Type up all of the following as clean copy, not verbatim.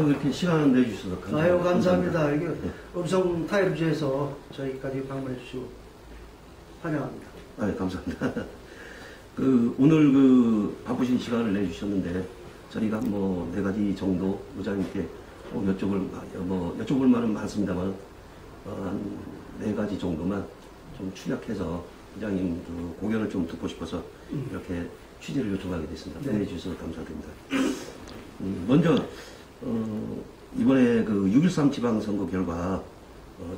이렇게 시간을 내주셔서 감사합니다. 아유, 감사합니다. 이게 음성 타임즈에서 저희까지 방문해 주시고 환영합니다. 아, 감사합니다. 오늘 바쁘신 시간을 내주셨는데 저희가 뭐 4가지 정도 의장님께 여쭤볼 말은 많습니다만 한 4가지 정도만 좀 축약해서 의장님 고견을 좀 듣고 싶어서 이렇게 취재를 요청하게 됐습니다. 네. 보내주셔서 감사드립니다. 먼저 이번에 6.13 지방선거 결과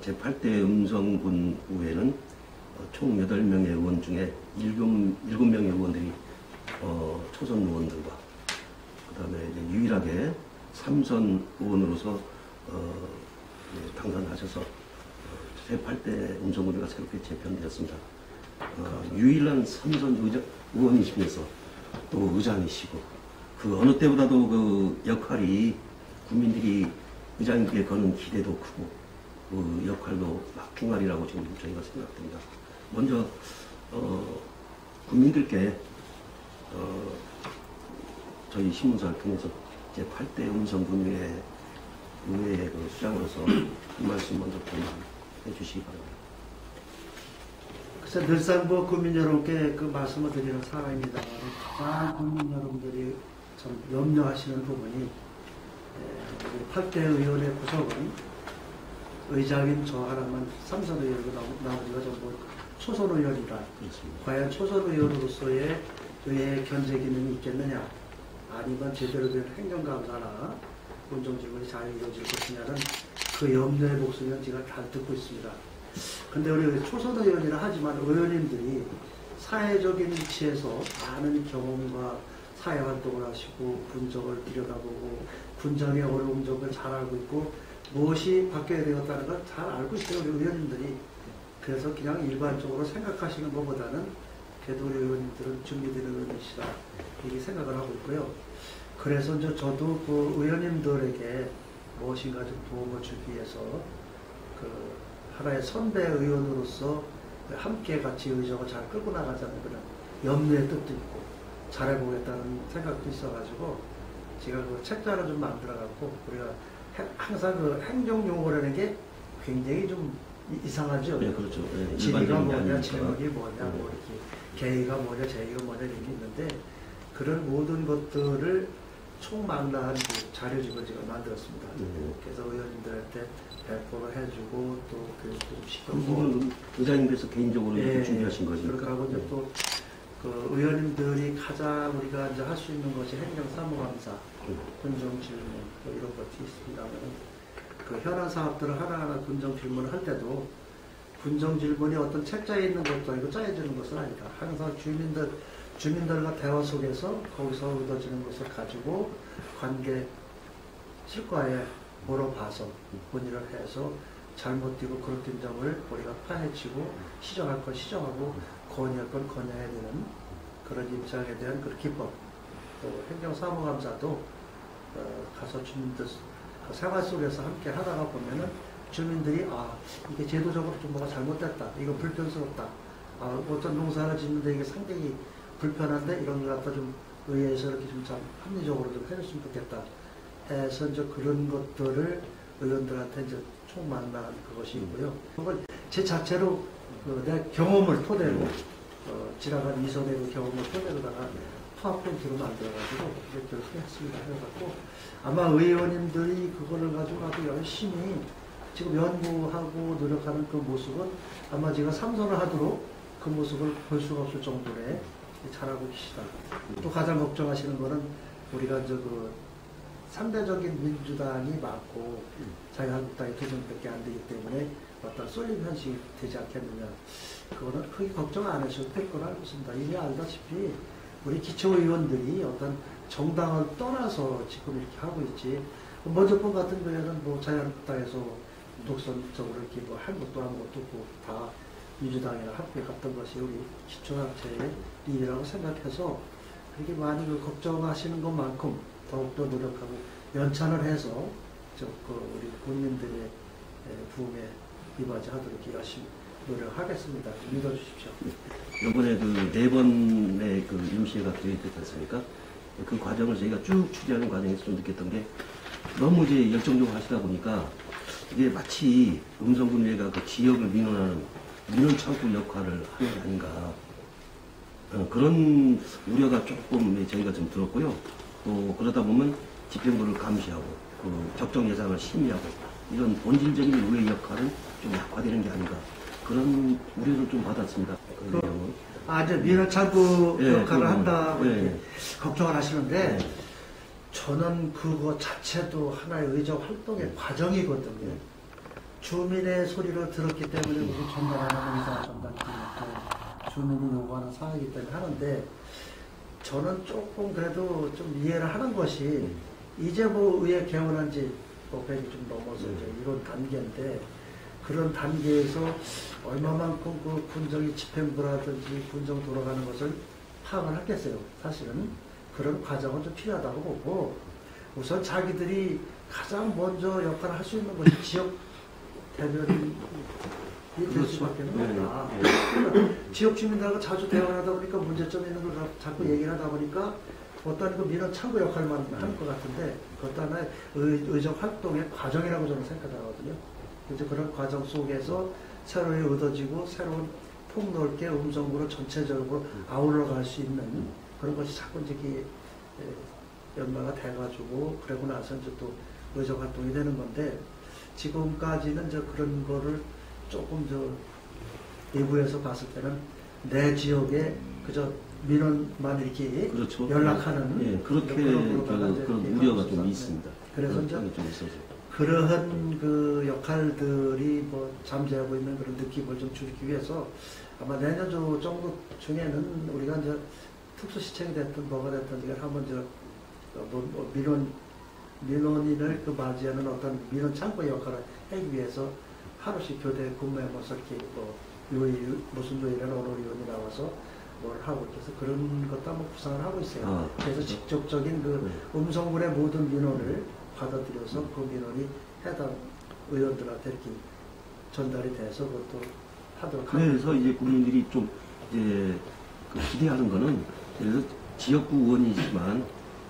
제8대 음성군의회는 총 8명의 의원 중에 7명의 의원들이 초선 의원들과 그 다음에 유일하게 3선 의원으로서 당선하셔서 제8대 음성군의회가 새롭게 재편되었습니다. 유일한 3선 의원이시면서 또 의장이시고 그 어느 때보다도 그 역할이 국민들이 의장님께 거는 기대도 크고 그 역할도 막중하리라고 지금 저희가 생각됩니다. 먼저 국민들께 저희 신문사를 통해서 제8대 음성군의회의 수장으로서 한 말씀 먼저 해주시기 바랍니다. 그래서 늘상 국민 여러분께 그 말씀을 드리는 사람입니다. 국민 여러분들이 참 염려하시는 부분이 8대 의원의 구성은 의장인 저 하나만 3선 의원이고 나머지가 전부 초선 의원이다. 그렇습니다. 과연 초선 의원으로서의 의회 견제 기능이 있겠느냐, 아니면 제대로 된 행정감사나 공정질문이 잘 이루어질 것이냐는 그 염려의 목소리는 제가 잘 듣고 있습니다. 근데 우리 초선 의원이라 하지만 의원님들이 사회적인 위치에서 많은 경험과 사회활동을 하시고 군정을 들여다보고 군정의 어려운 점을 잘 알고 있고 무엇이 바뀌어야 되었다는 걸 잘 알고 있어요, 우리 의원님들이. 그래서 그냥 일반적으로 생각하시는 것보다는 그래도 우리 의원님들은 준비되는 의원이시다 이렇게 생각을 하고 있고요. 그래서 이제 저도 그 의원님들에게 무엇인가 좀 도움을 주기 위해서 하나의 선배 의원으로서 함께 같이 의정을 잘 끌고 나가자는 그런 염려의 뜻도 있고 잘해보겠다는 생각도 있어가지고 제가 그 책자를 좀 만들어갖고 우리가 항상 그 행정용어라는 게 굉장히 좀 이상하죠. 네, 그렇죠. 네, 지위가 뭐냐, 아니니까. 제목이 뭐냐, 뭐 이렇게 계의가 뭐냐, 제의가 뭐냐 이렇게 있는데 그런 모든 것들을 총망라한 그 자료집을 제가 만들었습니다. 그래서 의원님들한테 배포를 해주고 또 교육도 좀 시켰고. 의장님께서 개인적으로 예, 준비하신 거니까. 그렇게 하고 이제 또 그 의원님들이 가장 우리가 이제 할 수 있는 것이 행정사무감사, 군정질문 뭐 이런 것이 있습니다만 그 현안 사업들을 하나하나 군정질문을 할 때도 군정질문이 어떤 책자에 있는 것도 아니고 짜여지는 것은 아니다. 항상 주민들과 대화 속에서 거기서 얻어지는 것을 가지고 관계 실과에 물어봐서 문의를 해서 잘못되고 그릇된 점을 우리가 파헤치고 시정할 건 시정하고 건의할 건 건의해야 되는 그런 입장에 대한 그 기법, 또 행정사무감사도 가서 주민들 생활 속에서 함께 하다가 보면은 주민들이 이게 제도적으로 좀 뭐가 잘못됐다, 이거 불편스럽다, 어떤 농사를 짓는데 이게 상당히 불편한데 이런 걸 갖다 좀 의회에서 이렇게 좀 참 합리적으로 좀 해줬으면 좋겠다 해서 이제 그런 것들을 의원들한테 이제 총망라한 그것이 있고요. 그걸 제 자체로 내 경험을 토대로 지나간 이전의 그 경험을 토대로다가 파워포인트로 만들어가지고 이렇게 했습니다. 해갖고 아마 의원님들이 그거를 가지고 아주 열심히 지금 연구하고 노력하는 그 모습은 아마 제가 3선을 하도록 그 모습을 볼 수가 없을 정도로 잘하고 계시다. 또 가장 걱정하시는 거는 우리가 이제 그 상대적인 민주당이 많고 자유한국당이 2명밖에 안 되기 때문에 어떤 쏠림 현실이 되지 않겠느냐. 그거는 크게 걱정 안 하셔도 될 거라 알고 있습니다. 이미 알다시피 우리 기초의원들이 어떤 정당을 떠나서 지금 이렇게 하고 있지. 먼저 번 같은 경우에는 뭐 자유한국당에서 독선적으로 이렇게 뭐 할 것도 아무것도 없고 다 민주당이랑 함께 갔던 것이 우리 기초단체의 일이라고 생각해서 그렇게 많이 걱정하시는 것만큼 더욱더 노력하고 연찬을 해서 우리 국민들의 부흥에 이바지하도록 열심히 노력하겠습니다. 믿어주십시오. 이번에 그 4번의 그 임시회가 기획됐지 않습니까? 그 과정을 저희가 쭉 취재하는 과정에서 좀 느꼈던 게 너무 이제 열정적으로 하시다 보니까 이게 마치 음성군의회가 그 지역을 민원하는 민원 창구 역할을 하는 게 아닌가 그런 우려가 조금 저희가 좀 들었고요. 또 그러다 보면 집행부를 감시하고 그 적정 예산을 심의하고 이런 본질적인 의회 역할은 좀 약화되는 게 아닌가 그런 우려를 좀 받았습니다. 그 내용은. 이제 민원 창구 예, 역할을 한다고 예. 이렇게 걱정을 하시는데 예. 저는 그거 자체도 하나의 의정 활동의 과정이거든요. 주민의 소리를 들었기 때문에 우리 전달하는 의사 전달기도 주민이 요구하는 사항이기 때문에 하는데 저는 조금 그래도 좀 이해를 하는 것이 이제 뭐 의회 개원한 지 100이 좀 넘어서 이제 이런 단계인데 그런 단계에서 얼마만큼 그 군정이 집행부라든지 군정 돌아가는 것을 파악을 하겠어요. 사실은 그런 과정은 좀 필요하다고 보고 우선 자기들이 가장 먼저 역할을 할 수 있는 것이 지역 대변인이 될 수밖에 없다. 지역 주민들하고 자주 대화를 하다 보니까 문제점 있는 걸 자꾸 얘기를 하다 보니까 어떤 그 민원 창구 역할만 하는 것 같은데 그것도 하나의 의정 활동의 과정이라고 저는 생각하거든요. 이제 그런 과정 속에서 새로이 얻어지고 새로운 폭넓게 음성으로 전체적으로 아울러 갈 수 있는 그런 것이 자꾸 이제 연마가 돼가지고 그러고 나서 이제 또 의정 활동이 되는 건데 지금까지는 이제 그런 거를 조금 내부에서 봤을 때는 내 지역에 그저 민원만 이렇게 그렇죠. 연락하는 예, 그렇게 그런 우려가 좀 있습니다. 그래서 이제 좀 있어서. 그러한 그 역할들이 뭐 잠재하고 있는 그런 느낌을 좀 주기 위해서 아마 내년 정도 중에는 우리가 이제 특수시청이 됐든 뭐가 됐든 이걸 한번 민원인을 그 맞이하는 어떤 민원 창구 역할을 하기 위해서 하루씩 교대 근무해서 이렇게 뭐 무슨 요일에는 어느 의원이 나와서 뭘 하고 그래서 그런 것도 한번 구상을 하고 있어요. 그래서 직접적인 그 음성군의 모든 민원을 받아들여서 그 민원이 해당 의원들한테 이렇게 전달이 돼서 그것도 하도록 하고. 그래서 이제 국민들이 좀 이제 그 기대하는 거는 그래서 지역구 의원이지만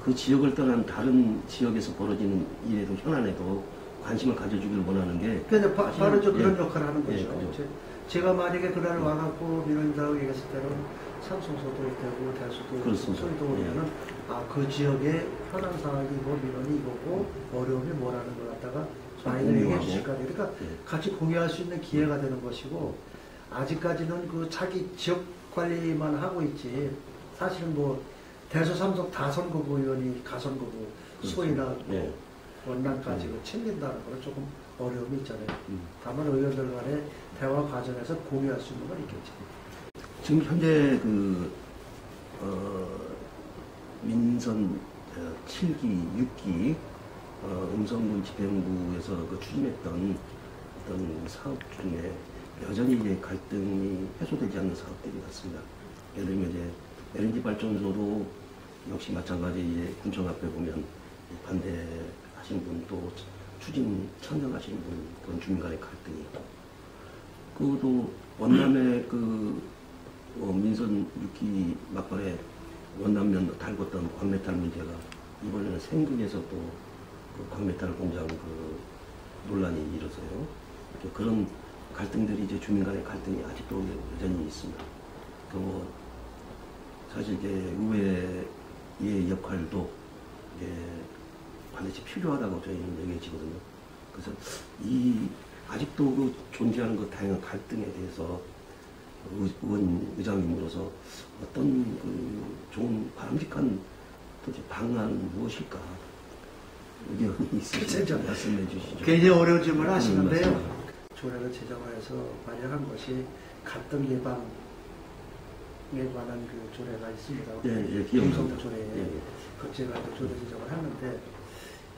그 지역을 떠난 다른 지역에서 벌어지는 일에도 현안에도 관심을 가져주기를 원하는 게. 그러니까 바로 그런 예. 역할을 하는 거죠. 예, 그렇죠. 제가 만약에 그날 와갖고 민원인들하고 얘기했을 때는 삼성소도 되고 대수도 소리도 오면은 그 지역의 현안 상황이고 민원이 이거고 어려움이 뭐라는 걸 갖다가 많이들 얘기해 주실 거 아니에요. 그러니까 같이 공유할 수 있는 기회가 되는 것이고 아직까지는 그 자기 지역 관리만 하고 있지 사실은 뭐 대수 삼성 다선거구 의원이 가선거구 소위나 예. 원남까지 챙긴다는 거는 조금 어려움이 있잖아요. 다만 의원들 간의 대화 과정에서 공유할 수 있는 건 있겠죠. 지금 현재 민선 7기, 6기 음성군 집행부에서 추진했던 어떤 사업 중에 여전히 이제 갈등이 해소되지 않는 사업들이 많습니다. 예를 들면 이제 LNG 발전소도 역시 마찬가지 이제 군청 앞에 보면 반대하시는 분 또 추진 찬성하시는 분 그런 주민 간의 갈등이 있고 그것도 원남의 민선 6기 막판에 원남면 달궜던 광메탈 문제가 이번에는 생극에서 또 그 광메탈 공장 논란이 일어서요. 그런 갈등들이 이제 주민 간의 갈등이 아직도 여전히 있습니다. 또 사실 이제 의회의 역할도 이제 반드시 필요하다고 저희는 얘기해지거든요. 그래서 아직도 그 존재하는 그 다양한 갈등에 대해서 의장님으로서 어떤 좋은 바람직한 방안 무엇일까 의견이 있으시면 말씀해 주시죠. 굉장히 어려운 질문을 하시는데요. 조례를 제정해서 마련한 것이 갈등 예방에 관한 그 조례가 있습니다. 음성 조례에 그 제가 조례 제정을 하는데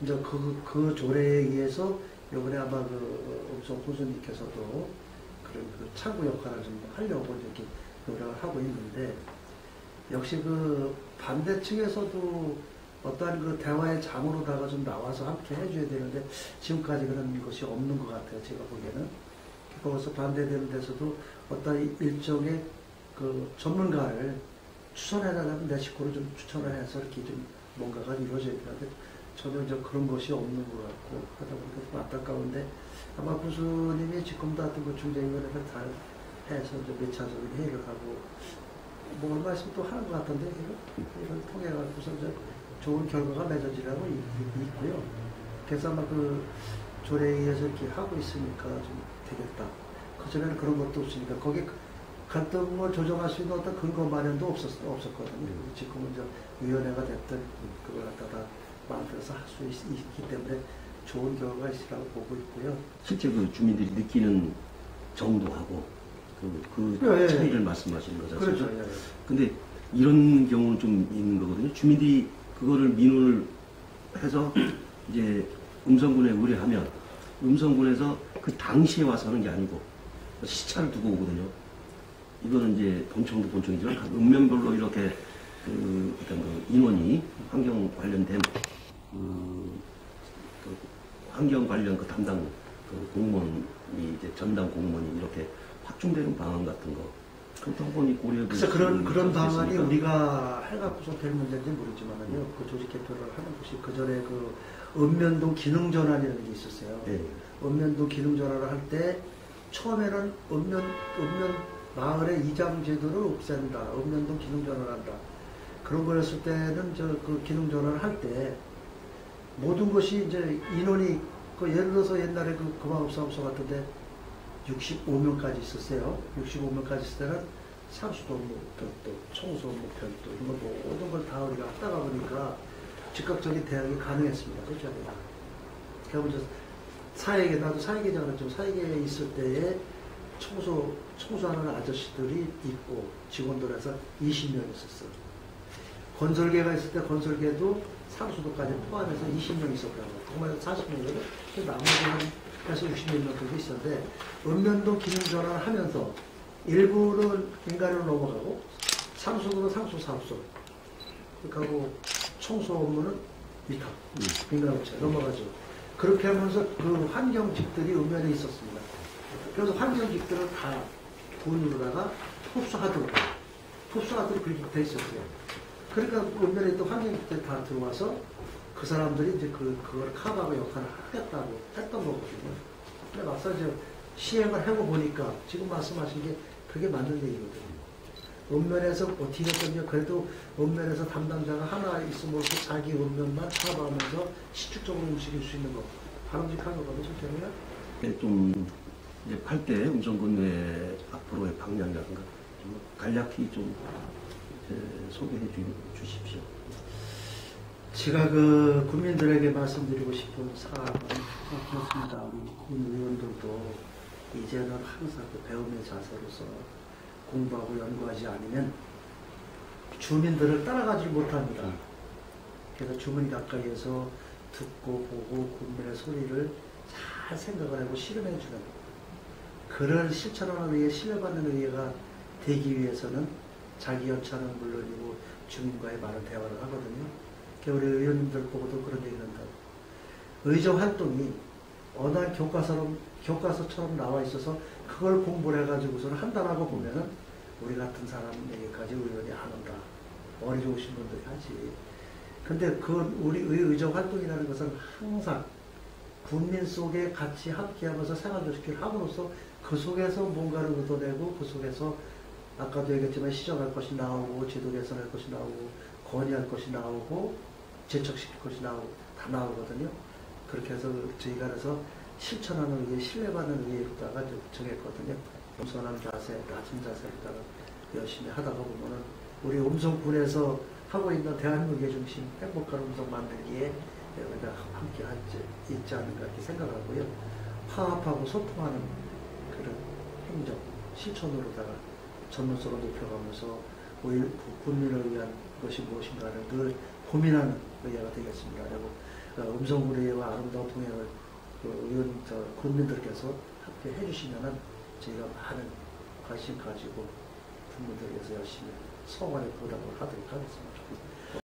이제 그 조례에 의해서 이번에 아마 음성 군수님께서도 그런 창구 역할을 좀 하려고 이렇게 노력을 하고 있는데 역시 반대층에서도 어떠한 대화의 장으로다가 좀 나와서 함께 해줘야 되는데 지금까지 그런 것이 없는 것 같아요. 제가 보기에는. 거기서 반대되는 데서도 어떤 일종의 전문가를 추천해달라면 내 식구를 좀 추천을 해서 이렇게 좀 뭔가가 이루어져야 되는데 전혀 이제 그런 것이 없는 것 같고 하다 보니까 좀 안타까운데 아마 교수님이 지금도 하여튼 그 중재위원회를 잘 해서 이제 몇 차적인 회의를 하고 뭐 얼마 있으면 또 하는 것 같은데 이걸 통해 갖고서 이제 좋은 결과가 맺어지라고 있고요. 그래서 아마 그 조례에 의해서 이렇게 하고 있으니까 좀 되겠다. 그전에는 그런 것도 없으니까 거기 갈등을 조정할 수 있는 어떤 근거 마련도 없었거든요. 지금은 이제 위원회가 됐든 그걸 갖다가 만들어서 할 수 있기 때문에 좋은 결과가 있으라고 보고 있고요. 실제 그 주민들이 느끼는 정도하고 그 예, 차이를 말씀하시는 거죠. 그렇죠. 예. 근데 이런 경우는 좀 있는 거거든요. 주민들이 그거를 민원을 해서 이제 음성군에 의뢰하면 음성군에서 그 당시에 와서 하는 게 아니고 시차를 두고 오거든요. 이거는 이제 본청도 본청이지만 각 읍면별로 이렇게 어떤 그 인원이 환경 관련된 그 환경 관련 그 담당 그 공무원이 이제 전담 공무원이 이렇게 확충되는 방안 같은 거 그렇다고 보니 고려. 그래서 그런 방안이 우리가 해갖고서 될 문제인지 모르지만은요. 그 조직 개표를 하는 것이 그 전에 그 읍면동 기능전환이라는 게 있었어요. 네. 읍면동 기능전환을 할 때 처음에는 읍면 마을의 이장 제도를 없앤다. 읍면동 기능전환을 한다. 그런 거였을 때는 저 그 기능전환을 할 때 모든 것이 이제 인원이 그 예를 들어서 옛날에 그 금화읍사업소 같은데 65명까지 있었어요. 65명까지 있을 때는 상수도 업무 별도, 청소 업무 별도, 이런 거 모든 걸 다 우리가 하다가 보니까 즉각적인 대응이 가능했습니다. 그렇죠? 그러면 이제 사회계, 나도 사회계장을 했죠. 사회계에 있을 때에 청소하는 아저씨들이 있고 직원들에서 20명 있었어요. 건설계가 있을 때 건설계도 상수도까지 포함해서 20명 있었다고. 정말 40명이거든. 나머지는 해서 60몇 명 정도 있었는데 읍면동 기능전환을 하면서 일부는 민간으로 넘어가고 상수도는 상수사업소 그리고 청소 업무는 위탁 민간업체 넘어가죠. 그렇게 하면서 그 환경직들이 읍면에 있었습니다. 그래서 환경직들을 다 돈으로다가 흡수하도록 그렇게 돼 있었어요. 그러니까 읍면에 있던 환경직들이 다 들어와서 그 사람들이 이제 그걸 커버하고 역할을 하겠다고 했던 거거든요. 근데 막상 이제 시행을 하고 보니까 지금 말씀하신 게 그게 맞는 얘기거든요. 읍면에서 어떻게 됐든요. 그래도 읍면에서 담당자가 하나 있음으로써 자기 읍면만 커버하면서 시축적으로 움직일 수 있는 거 바람직한 거거든요. 저는요. 네, 좀 이제 8대 음성군의 앞으로의 방향이라든가 좀 간략히 좀 소개해 주십시오. 제가 그 국민들에게 말씀드리고 싶은 사항은 그렇습니다. 우리 국민의원들도 이제는 항상 그 배움의 자세로서 공부하고 연구하지 않으면 주민들을 따라가지 못합니다. 그래서 주민 가까이에서 듣고 보고 국민의 소리를 잘 생각을 하고 실현해주는 그런 실천하는 의회, 신뢰받는 의회가 되기 위해서는 자기 연차는 물론이고 주민과의 많은 대화를 하거든요. 우리 의원님들 보고도 그런 얘기를 한다고. 의정 활동이 어느 한 교과서처럼 나와 있어서 그걸 공부를 해가지고서는 한다라고 보면은 우리 같은 사람에게까지 의원이 안 온다. 머리 좋으신 분들이 하지. 근데 그 우리 의정 활동이라는 것은 항상 국민 속에 같이 함께하면서 생활조직을 함으로써 그 속에서 뭔가를 얻어내고 그 속에서 아까도 얘기했지만 시정할 것이 나오고 제도 개선할 것이 나오고 건의할 것이 나오고 제척시킬 것이 나오고 다 나오거든요. 그렇게 해서 저희가 그래서 실천하는 의회, 신뢰받는 의회로다가 정했거든요. 겸손한 자세, 낮은 자세로다가 열심히 하다가 보면은 우리 음성군에서 하고 있는 대한민국의 중심, 행복한 음성 만들기에 우리가 함께 있지 않는가 이렇게 생각하고요. 화합하고 소통하는 그런 행정, 실천으로다가 전문성을 높여가면서 국민을 위한 것이 무엇인가를 늘 고민하는 의회가 되겠습니다. 그리고 음성군 의회와 아름다운 동행을 국민들께서 함께 해주시면은 저희가 많은 관심 가지고 국민들 위해서 열심히 성원에 보답을 하도록 하겠습니다.